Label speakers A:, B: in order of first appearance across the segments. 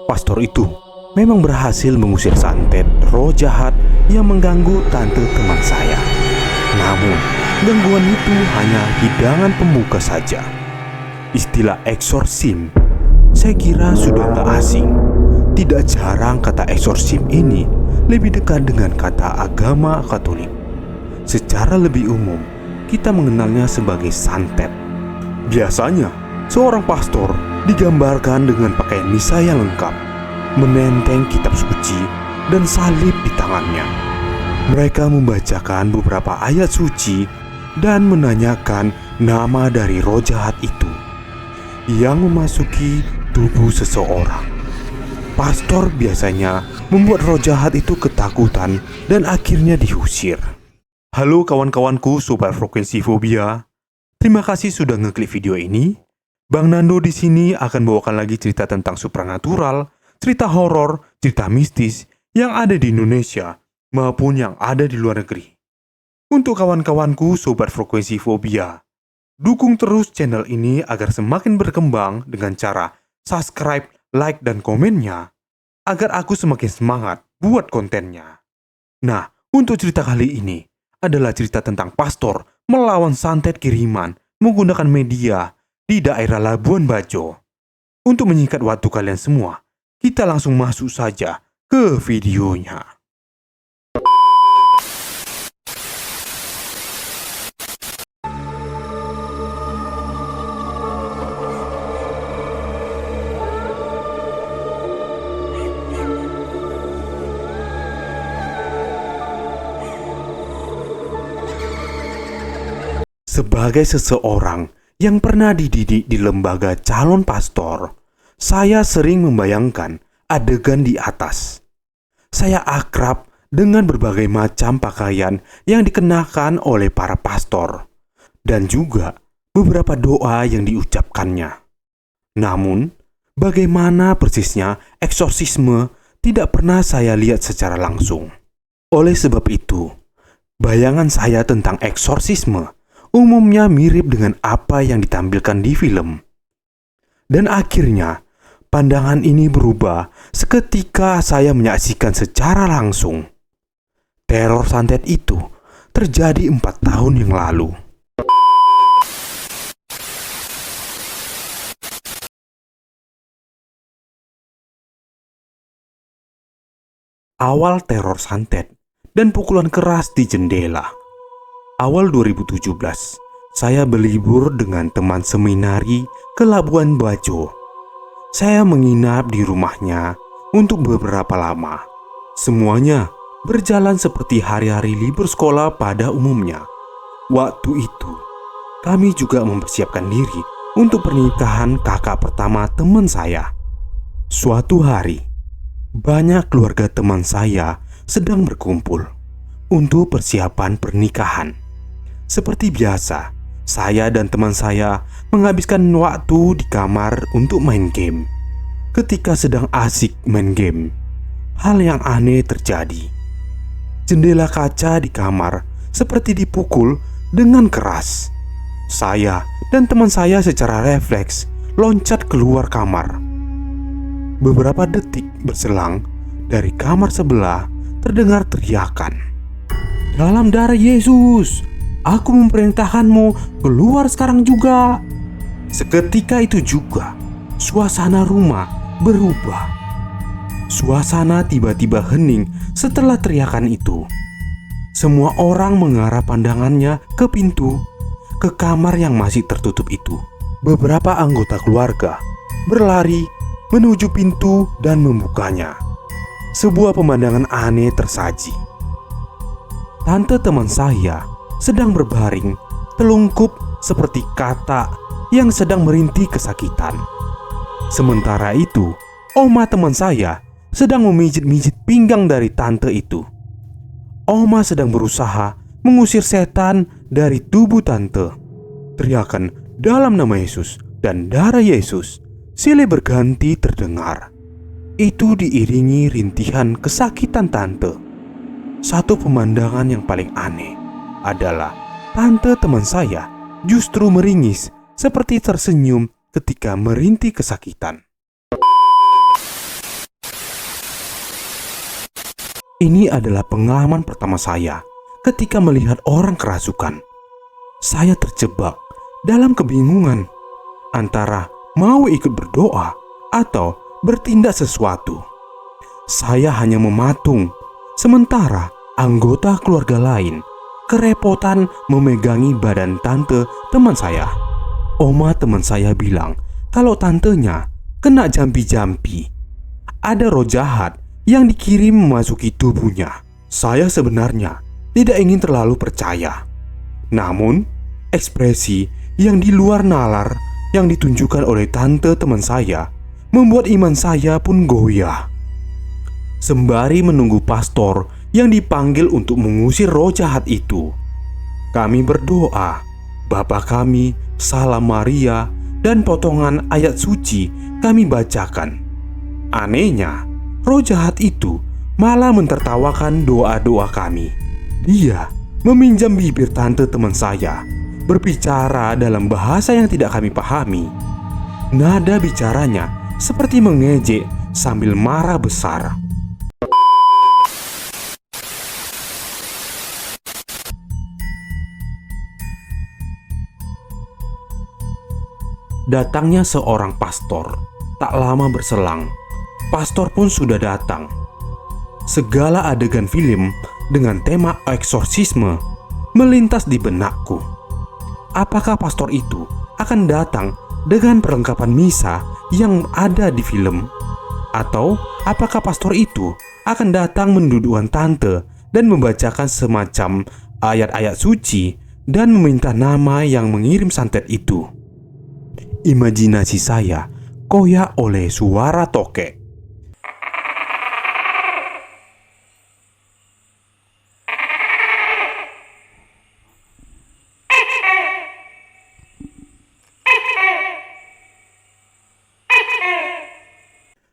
A: Pastor itu memang berhasil mengusir santet roh jahat yang mengganggu tante teman saya. Namun, gangguan itu hanya hidangan pembuka saja. Istilah eksorsim saya kira sudah tak asing. Tidak jarang kata eksorsim ini lebih dekat dengan kata agama Katolik. Secara lebih umum, kita mengenalnya sebagai santet. Biasanya, seorang pastor digambarkan dengan pakaian misa yang lengkap, menenteng kitab suci dan salib di tangannya. Mereka membacakan beberapa ayat suci dan menanyakan nama dari roh jahat itu yang memasuki tubuh seseorang. Pastor biasanya membuat roh jahat itu ketakutan dan akhirnya diusir. Halo kawan-kawanku Sobat Frekuensi Fobia. Terima kasih sudah ngeklik video ini. Bang Nando di sini akan bawakan lagi cerita tentang supranatural, cerita horor, cerita mistis yang ada di Indonesia maupun yang ada di luar negeri. Untuk kawan-kawanku Sobat Frekuensi Fobia, dukung terus channel ini agar semakin berkembang dengan cara subscribe, like, dan komennya agar aku semakin semangat buat kontennya. Nah, untuk cerita kali ini adalah cerita tentang pastor melawan santet kiriman menggunakan media di daerah Labuan Bajo. Untuk menyingkat waktu kalian semua, kita langsung masuk saja ke videonya. Sebagai seseorang yang pernah dididik di lembaga calon pastor, saya sering membayangkan adegan di atas. Saya akrab dengan berbagai macam pakaian yang dikenakan oleh para pastor, dan juga beberapa doa yang diucapkannya. Namun, bagaimana persisnya eksorsisme tidak pernah saya lihat secara langsung. Oleh sebab itu, bayangan saya tentang eksorsisme umumnya mirip dengan apa yang ditampilkan di film. Dan akhirnya, pandangan ini berubah seketika saya menyaksikan secara langsung. Teror santet itu terjadi 4 tahun yang lalu. Awal teror santet dan pukulan keras di jendela. Awal 2017, saya berlibur dengan teman seminari ke Labuan Bajo. Saya menginap di rumahnya untuk beberapa lama. Semuanya berjalan seperti hari-hari libur sekolah pada umumnya. Waktu itu, kami juga mempersiapkan diri untuk pernikahan kakak pertama teman saya. Suatu hari, banyak keluarga teman saya sedang berkumpul untuk persiapan pernikahan. Seperti biasa, saya dan teman saya menghabiskan waktu di kamar untuk main game. Ketika sedang asik main game, hal yang aneh terjadi. Jendela kaca di kamar seperti dipukul dengan keras. Saya dan teman saya secara refleks loncat keluar kamar. Beberapa detik berselang, dari kamar sebelah terdengar teriakan, "Dalam darah Yesus, aku memerintahkanmu keluar sekarang juga." Seketika itu juga, suasana rumah berubah. Suasana tiba-tiba hening setelah teriakan itu. Semua orang mengarah pandangannya ke pintu, ke kamar yang masih tertutup itu. Beberapa anggota keluarga berlari menuju pintu dan membukanya. Sebuah pemandangan aneh tersaji. Tante teman saya sedang berbaring, telungkup seperti katak yang sedang merintih kesakitan. Sementara itu, oma teman saya sedang memijit-mijit pinggang dari tante itu. Oma sedang berusaha mengusir setan dari tubuh tante. Teriakan dalam nama Yesus dan darah Yesus silih berganti terdengar. Itu diiringi rintihan kesakitan tante. Satu pemandangan yang paling aneh adalah tante teman saya justru meringis seperti tersenyum ketika merintih kesakitan. Ini adalah pengalaman pertama saya ketika melihat orang kerasukan. Saya terjebak dalam kebingungan antara mau ikut berdoa atau bertindak sesuatu. Saya hanya mematung, sementara anggota keluarga lain kerepotan memegangi badan tante teman saya. Oma teman saya bilang kalau tantenya kena jampi-jampi. Ada roh jahat yang dikirim memasuki tubuhnya. Saya sebenarnya tidak ingin terlalu percaya. Namun, ekspresi yang di luar nalar yang ditunjukkan oleh tante teman saya membuat iman saya pun goyah. Sembari menunggu pastor yang dipanggil untuk mengusir roh jahat itu, kami berdoa, Bapa kami, Salam Maria, dan potongan ayat suci kami bacakan. Anehnya, roh jahat itu malah mentertawakan doa-doa kami. Dia meminjam bibir tante teman saya, berbicara dalam bahasa yang tidak kami pahami. Nada bicaranya seperti mengejek sambil marah besar. Datangnya seorang pastor. Tak lama berselang, pastor pun sudah datang. Segala adegan film dengan tema eksorsisme melintas di benakku. Apakah pastor itu akan datang dengan perlengkapan misa yang ada di film? Atau apakah pastor itu akan datang mendudukkan tante dan membacakan semacam ayat-ayat suci dan meminta nama yang mengirim santet itu? Imajinasi saya koyak oleh suara tokek.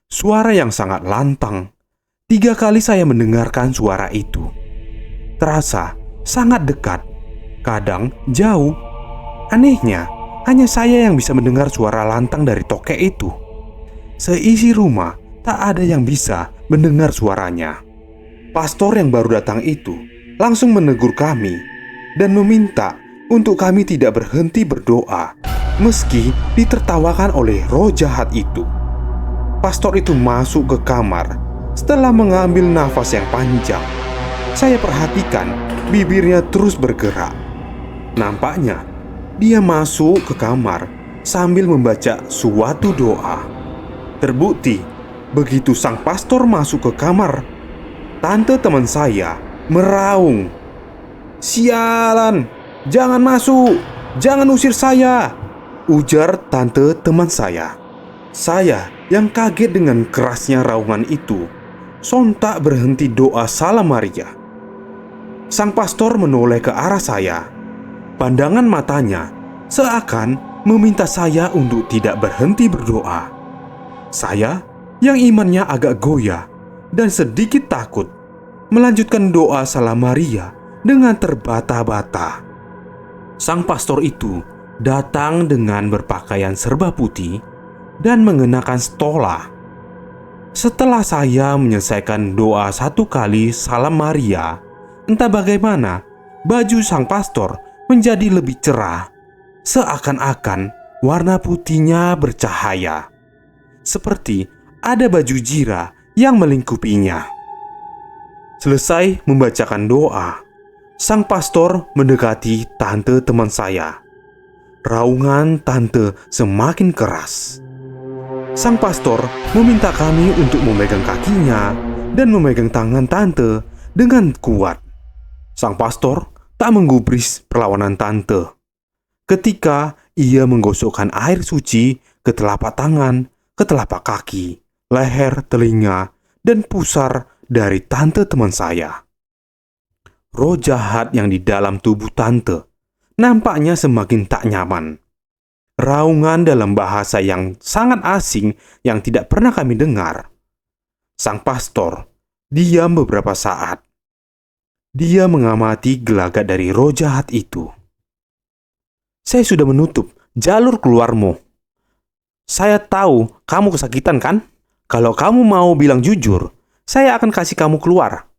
A: Suara yang sangat lantang. 3 kali saya mendengarkan suara itu. Terasa sangat dekat, kadang jauh. Anehnya, hanya saya yang bisa mendengar suara lantang dari tokek itu. Seisi rumah tak ada yang bisa mendengar suaranya. Pastor yang baru datang itu langsung menegur kami dan meminta untuk kami tidak berhenti berdoa meski ditertawakan oleh roh jahat itu. Pastor itu masuk ke kamar setelah mengambil nafas yang panjang. Saya perhatikan bibirnya terus bergerak. Nampaknya dia masuk ke kamar sambil membaca suatu doa. Terbukti, begitu sang pastor masuk ke kamar, tante teman saya meraung, "Sialan, jangan masuk, jangan usir saya," ujar tante teman saya. Saya yang kaget dengan kerasnya raungan itu, sontak berhenti doa Salam Maria. Sang pastor menoleh ke arah saya. Pandangan matanya seakan meminta saya untuk tidak berhenti berdoa. Saya yang imannya agak goyah dan sedikit takut melanjutkan doa Salam Maria dengan terbata-bata. Sang pastor itu datang dengan berpakaian serba putih dan mengenakan stola. Setelah saya menyelesaikan doa 1 kali Salam Maria, entah bagaimana baju sang pastor menjadi lebih cerah, seakan-akan warna putihnya bercahaya, seperti ada baju jira yang melingkupinya. Selesai membacakan doa, sang pastor mendekati tante teman saya. Raungan tante semakin keras. Sang pastor meminta kami untuk memegang kakinya dan memegang tangan tante dengan kuat. Sang pastor tak menggubris perlawanan tante ketika ia menggosokkan air suci ke telapak tangan, ke telapak kaki, leher, telinga, dan pusar dari tante teman saya. Roh jahat yang di dalam tubuh tante nampaknya semakin tak nyaman. Raungan dalam bahasa yang sangat asing yang tidak pernah kami dengar. Sang pastor diam beberapa saat. Dia mengamati gelagat dari roh jahat itu. "Saya sudah menutup jalur keluarmu. Saya tahu kamu kesakitan kan? Kalau kamu mau bilang jujur, saya akan kasih kamu keluar.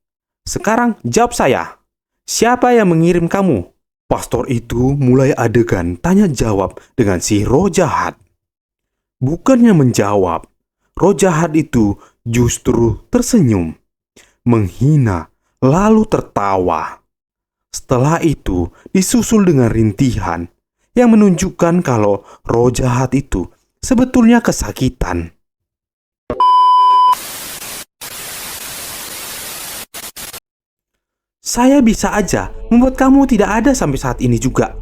A: Sekarang jawab saya. Siapa yang mengirim kamu? Pastor itu mulai adegan tanya jawab dengan si roh jahat. Bukannya menjawab, roh jahat itu justru tersenyum, menghina, lalu tertawa. Setelah itu disusul dengan rintihan yang menunjukkan kalau roh jahat itu sebetulnya kesakitan. Saya bisa aja membuat kamu tidak ada sampai saat ini juga.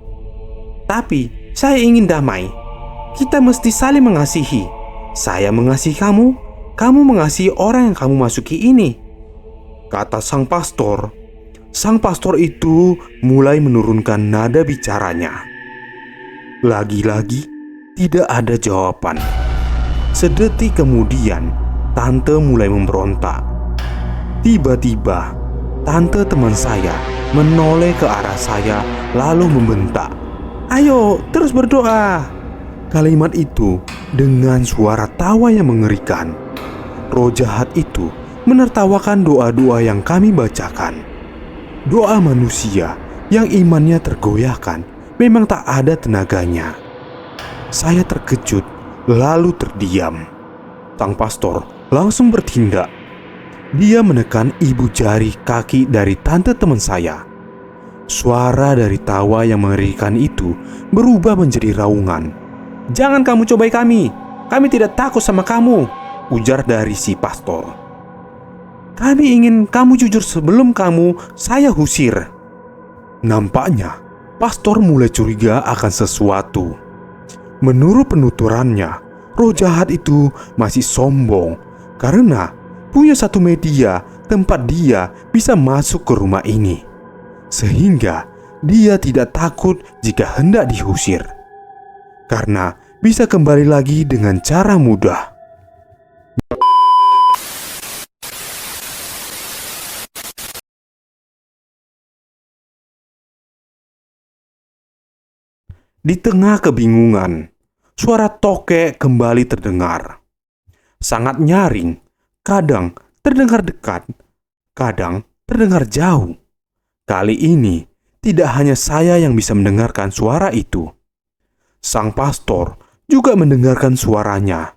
A: Tapi saya ingin damai. Kita mesti saling mengasihi. Saya mengasihi kamu, kamu mengasihi orang yang kamu masuki ini, kata sang pastor. Sang pastor itu mulai menurunkan nada bicaranya. Lagi-lagi tidak ada jawaban. Sedetik kemudian, tante mulai memberontak. Tiba-tiba, tante teman saya menoleh ke arah saya lalu membentak, "Ayo, terus berdoa." Kalimat itu dengan suara tawa yang mengerikan. Roh jahat itu menertawakan doa-doa yang kami bacakan. Doa manusia yang imannya tergoyahkan memang tak ada tenaganya. Saya terkejut lalu terdiam. Sang pastor langsung bertindak. Dia menekan ibu jari kaki dari tante teman saya. Suara dari tawa yang mengerikan itu berubah menjadi raungan. "Jangan kamu cobai kami tidak takut sama kamu," ujar dari si pastor. "Kami ingin kamu jujur sebelum saya usir." Nampaknya pastor mulai curiga akan sesuatu. Menurut penuturannya, roh jahat itu masih sombong karena punya satu media tempat dia bisa masuk ke rumah ini, sehingga dia tidak takut jika hendak diusir, karena bisa kembali lagi dengan cara mudah. Di tengah kebingungan, suara tokek kembali terdengar. Sangat nyaring, kadang terdengar dekat, kadang terdengar jauh. Kali ini tidak hanya saya yang bisa mendengarkan suara itu. Sang pastor juga mendengarkan suaranya.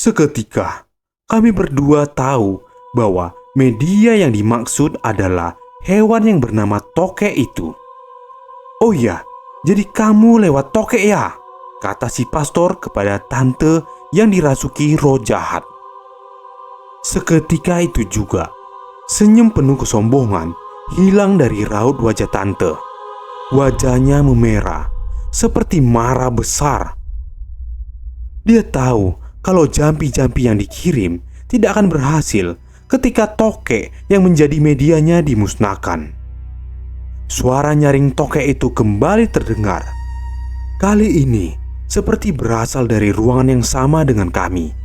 A: Seketika, kami berdua tahu bahwa media yang dimaksud adalah hewan yang bernama tokek itu. "Oh ya, jadi kamu lewat tokek ya?" kata si pastor kepada tante yang dirasuki roh jahat. Seketika itu juga, senyum penuh kesombongan hilang dari raut wajah tante. Wajahnya memerah, seperti marah besar. Dia tahu kalau jampi-jampi yang dikirim tidak akan berhasil ketika tokek yang menjadi medianya dimusnahkan. Suara nyaring tokek itu kembali terdengar. Kali ini seperti berasal dari ruangan yang sama dengan kami.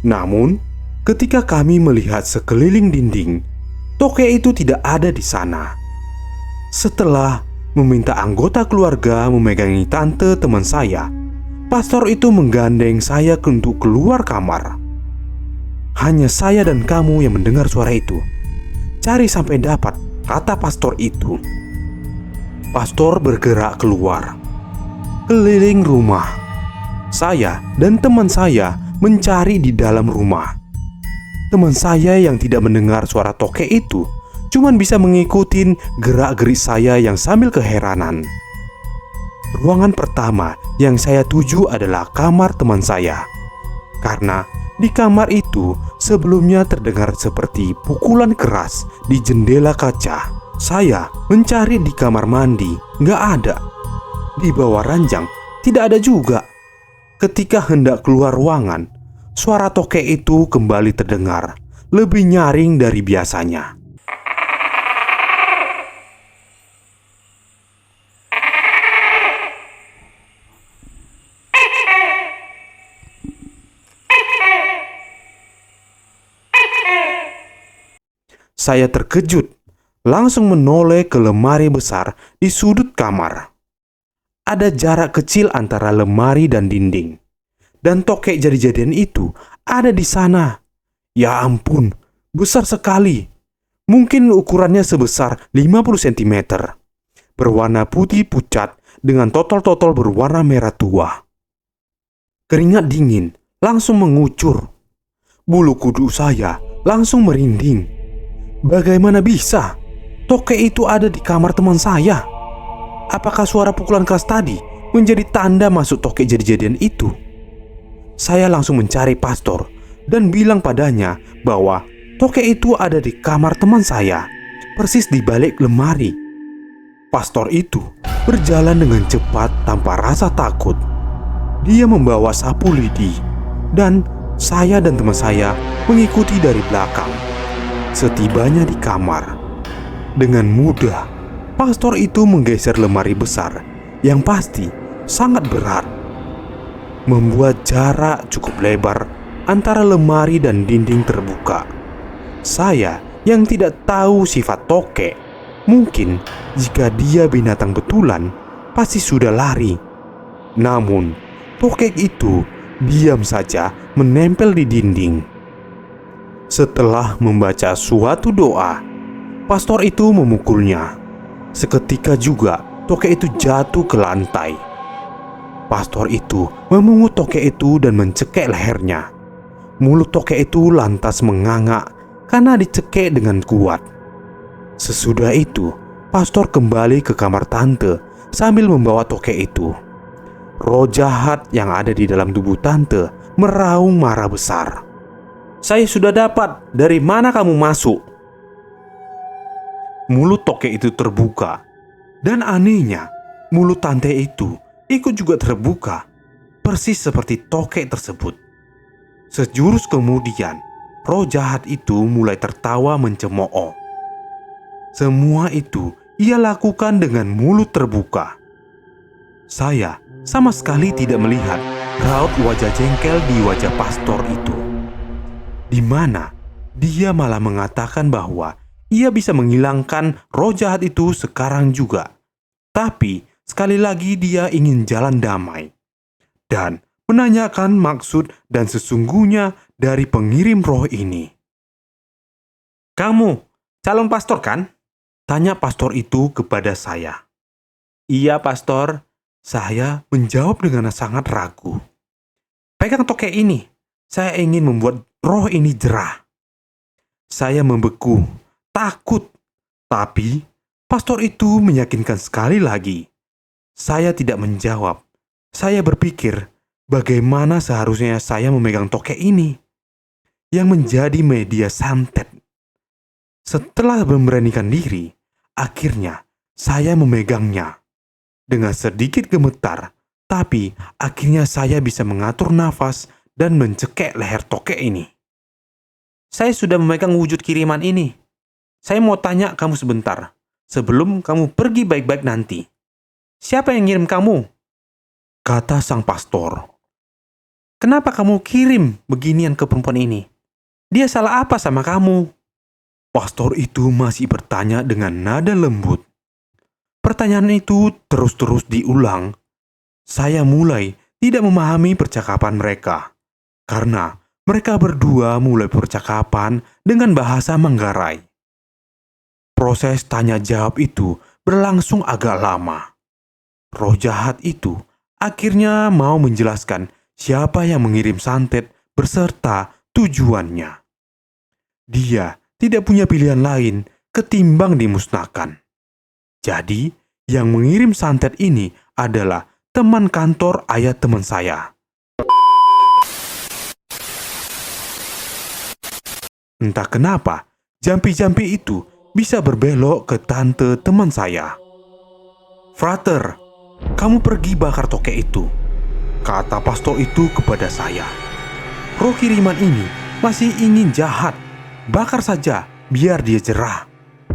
A: Namun, ketika kami melihat sekeliling dinding, tokek itu tidak ada di sana. Setelah meminta anggota keluarga memegangi tante teman saya, pastor itu menggandeng saya untuk keluar kamar. "Hanya saya dan kamu yang mendengar suara itu. Cari sampai dapat," kata pastor itu. Pastor bergerak keluar, keliling rumah. Saya dan teman saya mencari di dalam rumah. Teman saya yang tidak mendengar suara tokek itu cuman bisa mengikuti gerak-gerik saya yang sambil keheranan. Ruangan pertama yang saya tuju adalah kamar teman saya, karena di kamar itu sebelumnya terdengar seperti pukulan keras di jendela kaca. Saya mencari di kamar mandi, nggak ada. Di bawah ranjang tidak ada juga. Ketika hendak keluar ruangan, suara tokek itu kembali terdengar, lebih nyaring dari biasanya. Saya terkejut langsung menoleh ke lemari besar di sudut kamar. Ada jarak kecil antara lemari dan dinding, dan tokek jadi-jadian itu ada di sana. Ya ampun, besar sekali. Mungkin ukurannya sebesar 50 cm. Berwarna putih pucat dengan totol-totol berwarna merah tua. Keringat dingin langsung mengucur. Bulu kuduk saya langsung merinding. Bagaimana bisa tokek itu ada di kamar teman saya? Apakah suara pukulan keras tadi menjadi tanda masuk tokek jadi-jadian itu? Saya langsung mencari pastor dan bilang padanya bahwa tokek itu ada di kamar teman saya, persis di balik lemari. Pastor itu berjalan dengan cepat tanpa rasa takut. Dia membawa sapu lidi, dan saya dan teman saya mengikuti dari belakang. Setibanya di kamar, dengan mudah pastor itu menggeser lemari besar yang pasti sangat berat, membuat jarak cukup lebar antara lemari dan dinding terbuka. Saya yang tidak tahu sifat tokek, mungkin jika dia binatang betulan pasti sudah lari. Namun tokek itu diam saja menempel di dinding. Setelah membaca suatu doa, pastor itu memukulnya. Seketika juga tokek itu jatuh ke lantai. Pastor itu memungut tokek itu dan mencekek lehernya. Mulut tokek itu lantas menganga karena dicekek dengan kuat. Sesudah itu, pastor kembali ke kamar tante sambil membawa tokek itu. Roh jahat yang ada di dalam tubuh tante meraung marah besar. "Saya sudah dapat, dari mana kamu masuk?" Mulut tokek itu terbuka, dan anehnya mulut tante itu ikut juga terbuka, persis seperti tokek tersebut. Sejurus kemudian, roh jahat itu mulai tertawa mencemooh. Semua itu ia lakukan dengan mulut terbuka. Saya sama sekali tidak melihat raut wajah jengkel di wajah pastor itu, di mana dia malah mengatakan bahwa ia bisa menghilangkan roh jahat itu sekarang juga. Tapi sekali lagi dia ingin jalan damai dan menanyakan maksud dan sesungguhnya dari pengirim roh ini. "Kamu calon pastor kan?" tanya pastor itu kepada saya. "Iya, pastor," saya menjawab dengan sangat ragu. "Pegang tokek ini, saya ingin membuat roh ini jerah." Saya membeku, takut, tapi pastor itu meyakinkan sekali lagi. Saya tidak menjawab. Saya berpikir, bagaimana seharusnya saya memegang tokek ini yang menjadi media santet. Setelah memberanikan diri, akhirnya saya memegangnya. Dengan sedikit gemetar, tapi akhirnya saya bisa mengatur nafas dan mencekek leher tokek ini. "Saya sudah memegang wujud kiriman ini. Saya mau tanya kamu sebentar, sebelum kamu pergi baik-baik nanti. Siapa yang ngirim kamu?" kata sang pastor. "Kenapa kamu kirim beginian ke perempuan ini? Dia salah apa sama kamu?" Pastor itu masih bertanya dengan nada lembut. Pertanyaan itu terus-terus diulang. Saya mulai tidak memahami percakapan mereka, karena mereka berdua mulai percakapan dengan bahasa Manggarai. Proses tanya jawab itu berlangsung agak lama. Roh jahat itu akhirnya mau menjelaskan siapa yang mengirim santet beserta tujuannya. Dia tidak punya pilihan lain ketimbang dimusnahkan. Jadi, yang mengirim santet ini adalah teman kantor ayah teman saya. Entah kenapa, jampi-jampi itu bisa berbelok ke tante teman saya. "Frater, kamu pergi bakar tokek itu," kata pastor itu kepada saya. "Roh kiriman ini masih ingin jahat. Bakar saja, biar dia jerah,"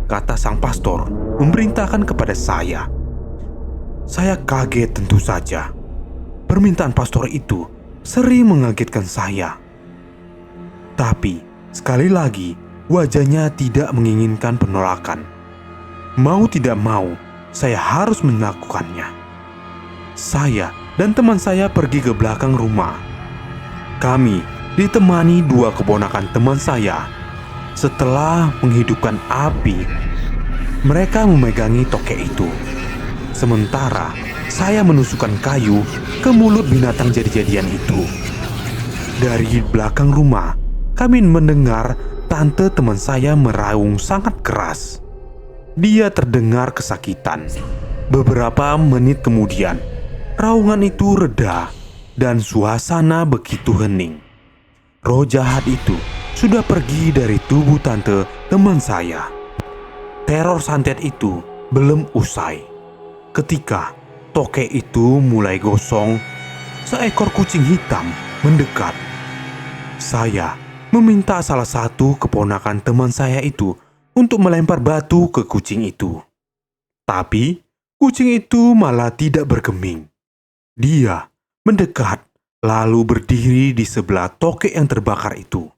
A: kata sang pastor memerintahkan kepada saya. Saya kaget tentu saja. Permintaan pastor itu sering mengagetkan saya. Tapi sekali lagi wajahnya tidak menginginkan penolakan. Mau tidak mau, saya harus melakukannya. Saya dan teman saya pergi ke belakang rumah. Kami ditemani dua keponakan teman saya. Setelah menghidupkan api, mereka memegangi tokek itu. Sementara saya menusukkan kayu ke mulut binatang jadi-jadian itu. Dari belakang rumah, kami mendengar tante teman saya meraung sangat keras. Dia terdengar kesakitan. Beberapa menit kemudian, raungan itu reda dan suasana begitu hening. Roh jahat itu sudah pergi dari tubuh tante teman saya. Teror santet itu belum usai. Ketika tokek itu mulai gosong, seekor kucing hitam mendekat. Saya meminta salah satu keponakan teman saya itu untuk melempar batu ke kucing itu. Tapi kucing itu malah tidak bergeming. Dia mendekat lalu berdiri di sebelah tokek yang terbakar itu.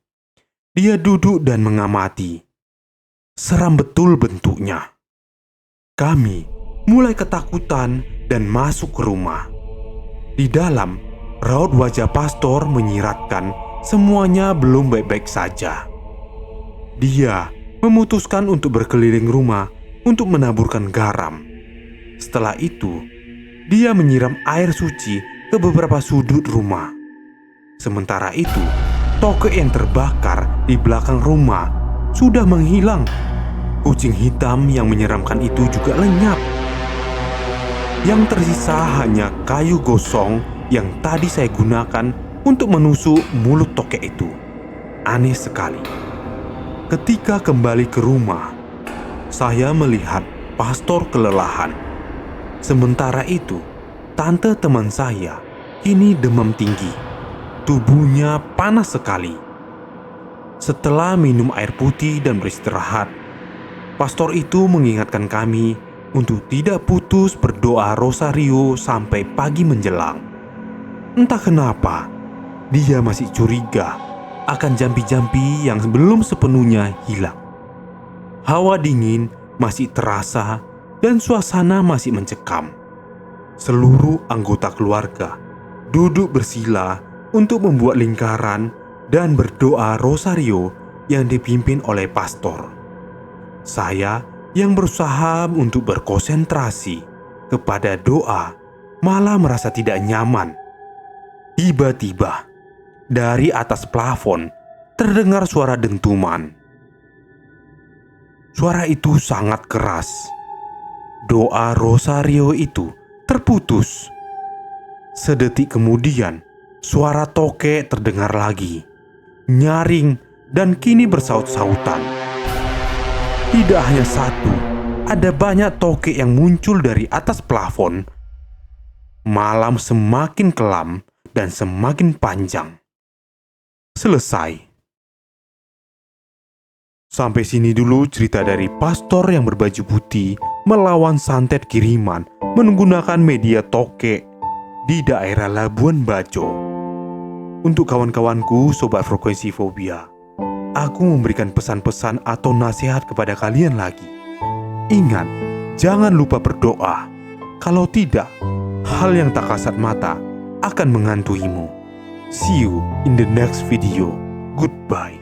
A: Dia duduk dan mengamati. Seram betul bentuknya. Kami mulai ketakutan dan masuk ke rumah. Di dalam, raut wajah pastor menyiratkan semuanya belum baik-baik saja. Dia memutuskan untuk berkeliling rumah untuk menaburkan garam. Setelah itu, dia menyiram air suci ke beberapa sudut rumah. Sementara itu, tokek yang terbakar di belakang rumah sudah menghilang. Kucing hitam yang menyeramkan itu juga lenyap. Yang tersisa hanya kayu gosong yang tadi saya gunakan untuk menusuk mulut tokek itu. Aneh sekali. Ketika kembali ke rumah, saya melihat pastor kelelahan. Sementara itu, tante teman saya kini demam tinggi. Tubuhnya panas sekali. Setelah minum air putih dan beristirahat, pastor itu mengingatkan kami untuk tidak putus berdoa rosario sampai pagi menjelang. Entah kenapa, dia masih curiga akan jampi-jampi yang belum sepenuhnya hilang. Hawa dingin masih terasa dan suasana masih mencekam. Seluruh anggota keluarga duduk bersila untuk membuat lingkaran dan berdoa rosario yang dipimpin oleh pastor. Saya yang berusaha untuk berkonsentrasi kepada doa malah merasa tidak nyaman. Tiba-tiba, dari atas plafon terdengar suara dentuman. Suara itu sangat keras. Doa rosario itu terputus. Sedetik kemudian, suara tokek terdengar lagi, nyaring dan kini bersaut-sautan. Tidak hanya satu, ada banyak tokek yang muncul dari atas plafon. Malam semakin kelam dan semakin panjang. Selesai. Sampai sini dulu cerita dari pastor yang berbaju putih melawan santet kiriman menggunakan media tokek di daerah Labuan Bajo. Untuk kawan-kawanku sobat frekuensi fobia, aku memberikan pesan-pesan atau nasihat kepada kalian lagi. Ingat, jangan lupa berdoa. Kalau tidak, hal yang tak kasat mata akan menghantuimu. See you in the next video. Goodbye.